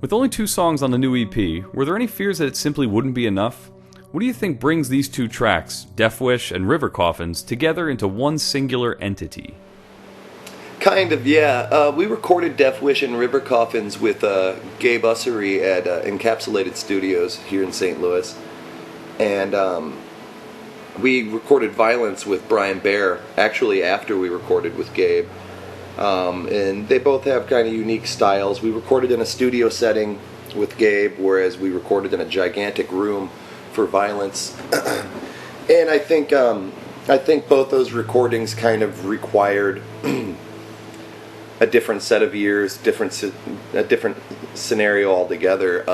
With only 2 songs on the new EP, were there any fears that it simply wouldn't be enough? What do you think brings these 2 tracks, Death Wish and River Coffins, together into one singular entity? Kind of, yeah. We recorded Death Wish and River Coffins with Gabe Ussery at Encapsulated Studios here in St. Louis. And we recorded Violence with Brian Baer, actually after we recorded with Gabe. And they both have kind of unique styles. We recorded in a studio setting with Gabe, whereas we recorded in a gigantic room for Violence. And I think both those recordings kind of required a different set of ears, a different scenario altogether.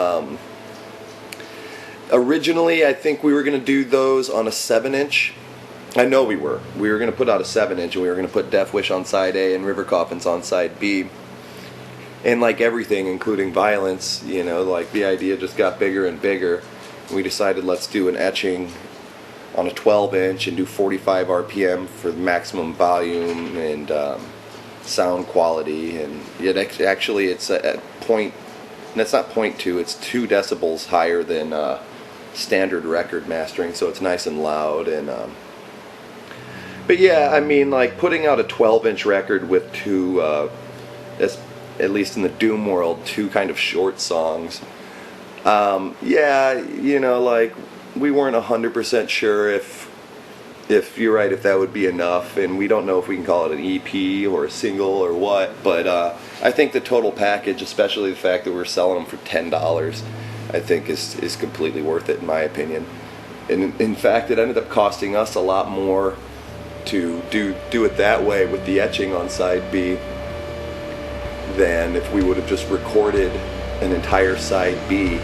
Originally, I think we were going to do those on a 7-inch. I know we were. We were going to put out a 7-inch, and we were going to put Death Wish on side A and River Coffins on side B. And like everything, including Violence, like the idea just got bigger and bigger. We decided let's do an etching on a 12-inch and do 45 RPM for the maximum volume and sound quality. And actually it's at point, that's not 0.2, it's 2 decibels higher than standard record mastering, so it's nice and loud. And but yeah, I mean, like putting out a 12-inch record with 2, at least in the Doom world, 2 kind of short songs. Yeah, like we weren't 100% sure if you're right, if that would be enough, and we don't know if we can call it an EP or a single or what, but I think the total package, especially the fact that we're selling them for $10, I think is completely worth it in my opinion. And in fact, it ended up costing us a lot more to do it that way with the etching on side B than if we would have just recorded an entire side B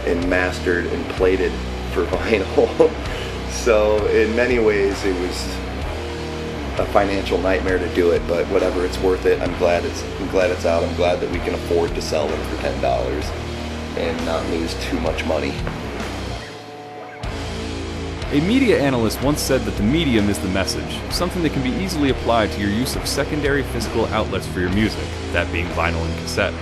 and mastered and plated for vinyl. So in many ways it was a financial nightmare to do it, but whatever, it's worth it. I'm glad it's out. I'm glad that we can afford to sell them for $10 and not lose too much money. A media analyst once said that the medium is the message, something that can be easily applied to your use of secondary physical outlets for your music, that being vinyl and cassette.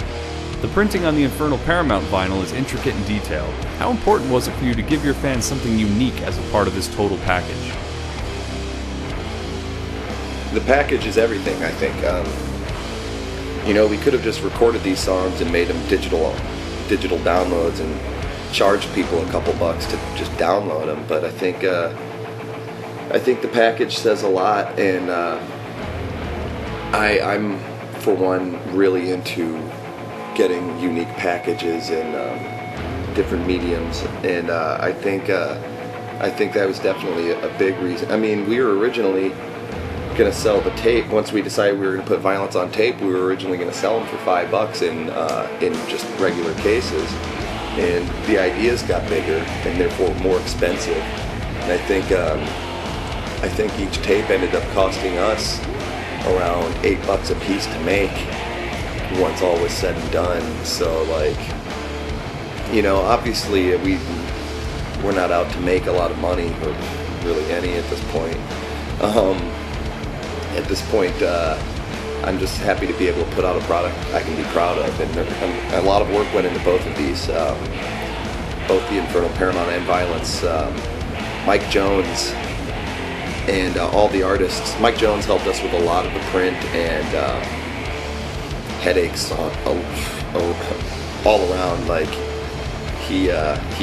The printing on the Infernal Paramount vinyl is intricate and detailed. How important was it for you to give your fans something unique as a part of this total package? The package is everything, I think. We could have just recorded these songs and made them digital downloads and charged people a couple bucks to just download them. But I think the package says a lot, and I'm for one really into getting unique packages and different mediums, and I think that was definitely a big reason. I mean, we were originally going to sell the tape. Once we decided we were going to put Violence on tape, we were originally going to sell them for $5 in just regular cases, and the ideas got bigger and therefore more expensive. And I think each tape ended up costing us around $8 a piece to make once all was said and done. So obviously we're not out to make a lot of money, or really any at this point. I'm just happy to be able to put out a product I can be proud of, and a lot of work went into both of these, both the Infernal Paramount and Violence. Mike Jones and all the artists. Mike Jones helped us with a lot of the print and headaches all around. Like he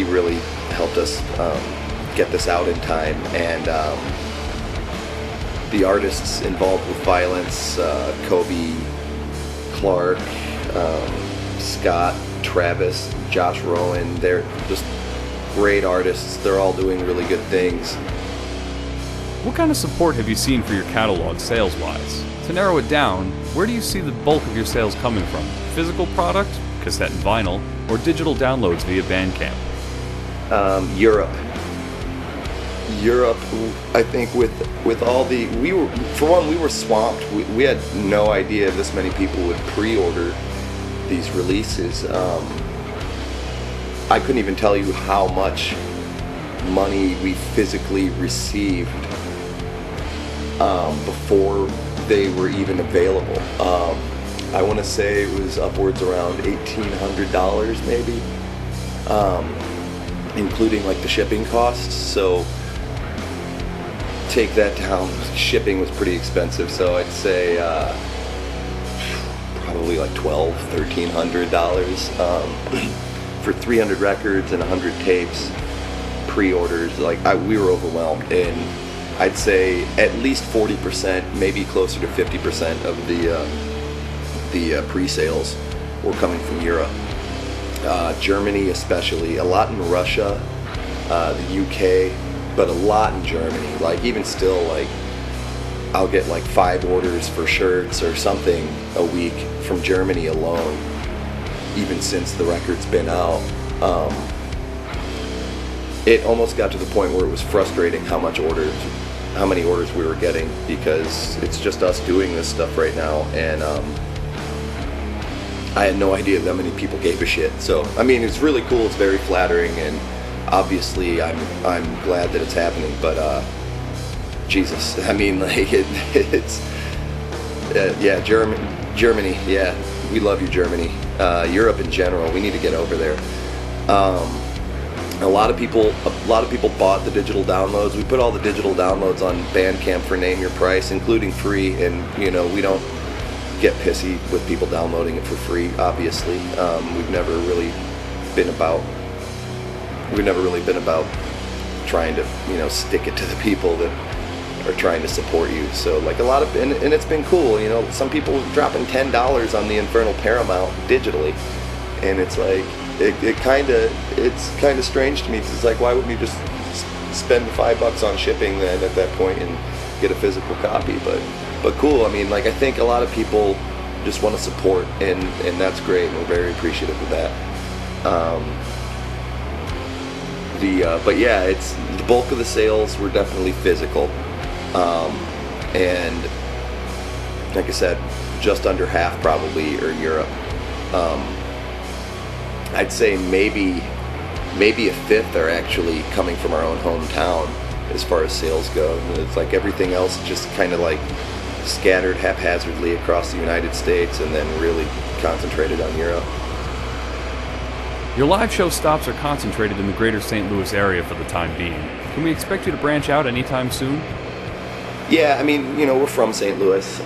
really helped us get this out in time, and the artists involved with Violence, Kobe, Clark, Scott, Travis, Josh Rowan, they're just great artists. They're all doing really good things. What kind of support have you seen for your catalog sales-wise? To narrow it down, where do you see the bulk of your sales coming from? Physical product, cassette and vinyl, or digital downloads via Bandcamp? Europe, I think with all the, we were swamped. We had no idea this many people would pre-order these releases. I couldn't even tell you how much money we physically received before they were even available. I want to say it was upwards around $1,800 maybe, including like the shipping costs. So take that down. Shipping was pretty expensive, so I'd say probably like $1,200-$1,300 for 300 records and 100 tapes, pre-orders. Like we were overwhelmed, and I'd say at least 40%, maybe closer to 50% of the pre-sales were coming from Europe, Germany especially, a lot in Russia, the UK, but a lot in Germany. Like even still, like I'll get like 5 orders for shirts or something a week from Germany alone, even since the record's been out. It almost got to the point where it was frustrating how many orders we were getting, because it's just us doing this stuff right now, and I had no idea that many people gave a shit. So I mean, it's really cool, it's very flattering, and obviously I'm glad that it's happening, but Jesus, I mean, like it's yeah, Germany, yeah, we love you, Germany. Europe in general, we need to get over there. A lot of people bought the digital downloads. We put all the digital downloads on Bandcamp for Name Your Price, including free, and you know, we don't get pissy with people downloading it for free, obviously. We've never really been about trying to, you know, stick it to the people that are trying to support you. So like a lot of, and it's been cool, you know, some people dropping $10 on the Infernal Paramount digitally, and it's like, it's kind of strange to me, because it's like, why wouldn't you just spend $5 on shipping then at that point and get a physical copy? But cool. I mean, like, I think a lot of people just want to support, and that's great, and we're very appreciative of that. But yeah, it's the bulk of the sales were definitely physical, and like I said, just under half probably are Europe. I'd say maybe a fifth are actually coming from our own hometown as far as sales go. It's like everything else just kind of like scattered haphazardly across the United States, and then really concentrated on Europe. Your live show stops are concentrated in the greater St. Louis area for the time being. Can we expect you to branch out anytime soon? Yeah, I mean, you know, we're from St. Louis,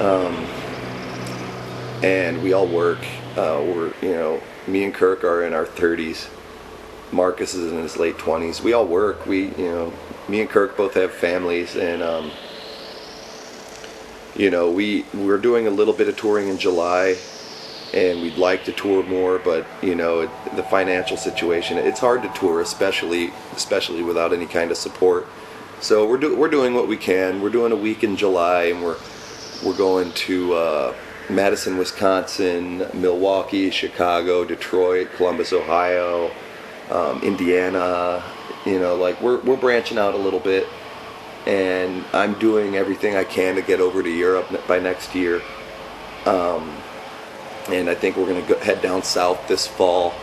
and we all work. We're, you know, me and Kirk are in our 30s. Marcus is in his late 20s. We all work. Me and Kirk both have families, and you know, we're doing a little bit of touring in July, and we'd like to tour more, but you know, the financial situation, it's hard to tour, especially without any kind of support. So we're doing what we can. We're doing a week in July, and we're going to Madison, Wisconsin, Milwaukee, Chicago, Detroit, Columbus, Ohio, Indiana. You know, like we're branching out a little bit, and I'm doing everything I can to get over to Europe by next year. And I think we're gonna head down south this fall.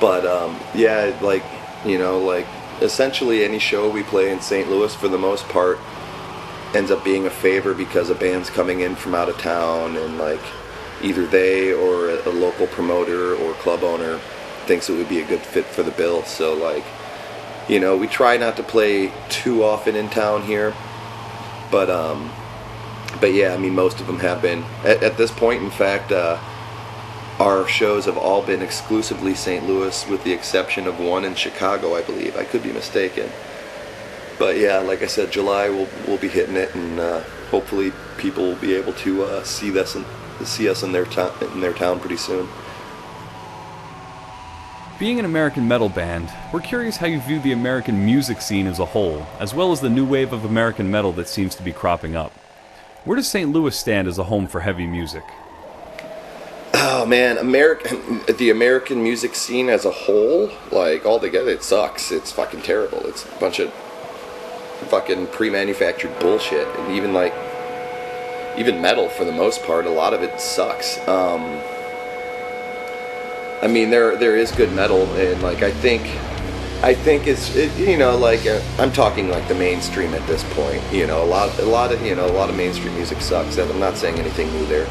But yeah, like, you know, like essentially any show we play in St. Louis, for the most part, ends up being a favor, because a band's coming in from out of town, and like either they or a local promoter or club owner thinks it would be a good fit for the bill. So like, you know, we try not to play too often in town here, but yeah, I mean, most of them have been at this point. In fact, our shows have all been exclusively St. Louis, with the exception of one in Chicago, I believe. I could be mistaken. But yeah, like I said, July we'll be hitting it, and hopefully people will be able to see us in their town pretty soon. Being an American metal band, we're curious how you view the American music scene as a whole, as well as the new wave of American metal that seems to be cropping up. Where does St. Louis stand as a home for heavy music? Oh man, the American music scene as a whole, like altogether, it sucks. It's fucking terrible. It's a bunch of fucking pre-manufactured bullshit, and even metal, for the most part, a lot of it sucks. I mean, there is good metal, and like I think it's you know, like I'm talking like the mainstream at this point. You know, a lot of mainstream music sucks. I'm not saying anything new there.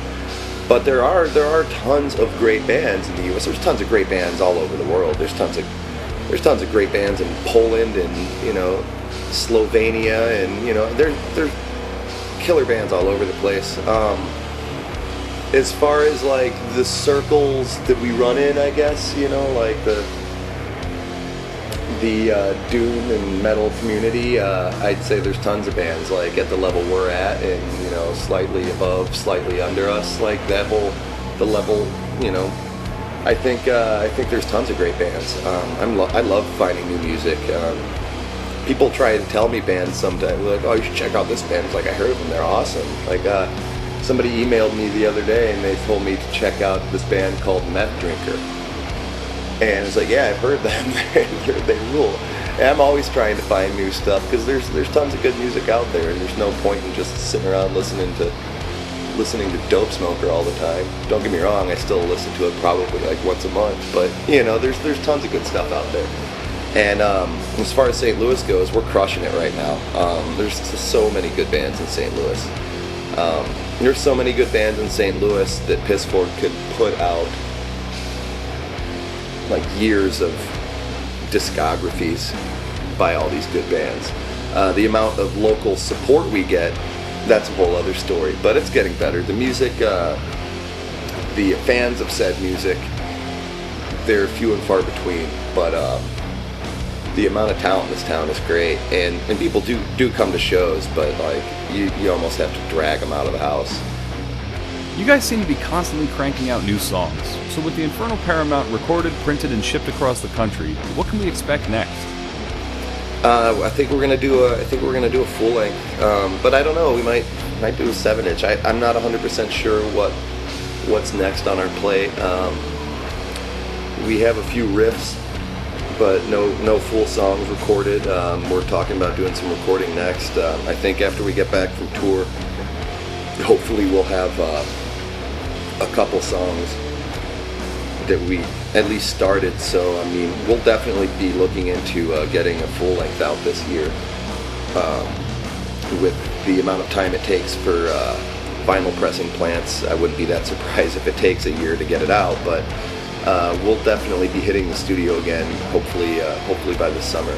But there are tons of great bands in the U.S. There's tons of great bands all over the world. There's tons of great bands in Poland and, you know, Slovenia, and, you know, there's killer bands all over the place. As far as like the circles that we run in, I guess, you know, like the doom and metal community, I'd say there's tons of bands like at the level we're at, and, you know, slightly above, slightly under us, like the level, you know. I think there's tons of great bands. I love finding new music. People try to tell me bands sometimes, like, oh, you should check out this band. It's like, I heard of them, they're awesome. Like, somebody emailed me the other day and they told me to check out this band called Meth Drinker. And it's like, yeah, I've heard them. They rule. And I'm always trying to find new stuff because there's tons of good music out there, and there's no point in just sitting around listening to Dope Smoker all the time. Don't get me wrong, I still listen to it probably like once a month, but, you know, there's tons of good stuff out there. And as far as St. Louis goes, we're crushing it right now. There's so many good bands in St. Louis. There's so many good bands in St. Louis that Pissford could put out like years of discographies by all these good bands. The amount of local support we get, that's a whole other story, but it's getting better. The music, the fans of said music, they're few and far between, but the amount of talent in this town is great, and people do come to shows, but like you almost have to drag them out of the house. You guys seem to be constantly cranking out new songs, so with the Infernal Paramount recorded, printed, and shipped across the country, what can we expect next? I think we're gonna do a full length, but I don't know. We might do a 7-inch. I'm not 100% sure what's next on our plate. We have a few riffs, but no full songs recorded. We're talking about doing some recording next. I think after we get back from tour, hopefully we'll have a couple songs that we at least started. So, I mean, we'll definitely be looking into getting a full length out this year. With the amount of time it takes for vinyl pressing plants, I wouldn't be that surprised if it takes a year to get it out, but we'll definitely be hitting the studio again, hopefully by this summer.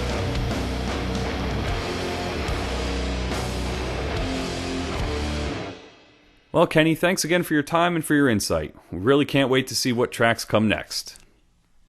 Well, Kenny, thanks again for your time and for your insight. We really can't wait to see what tracks come next.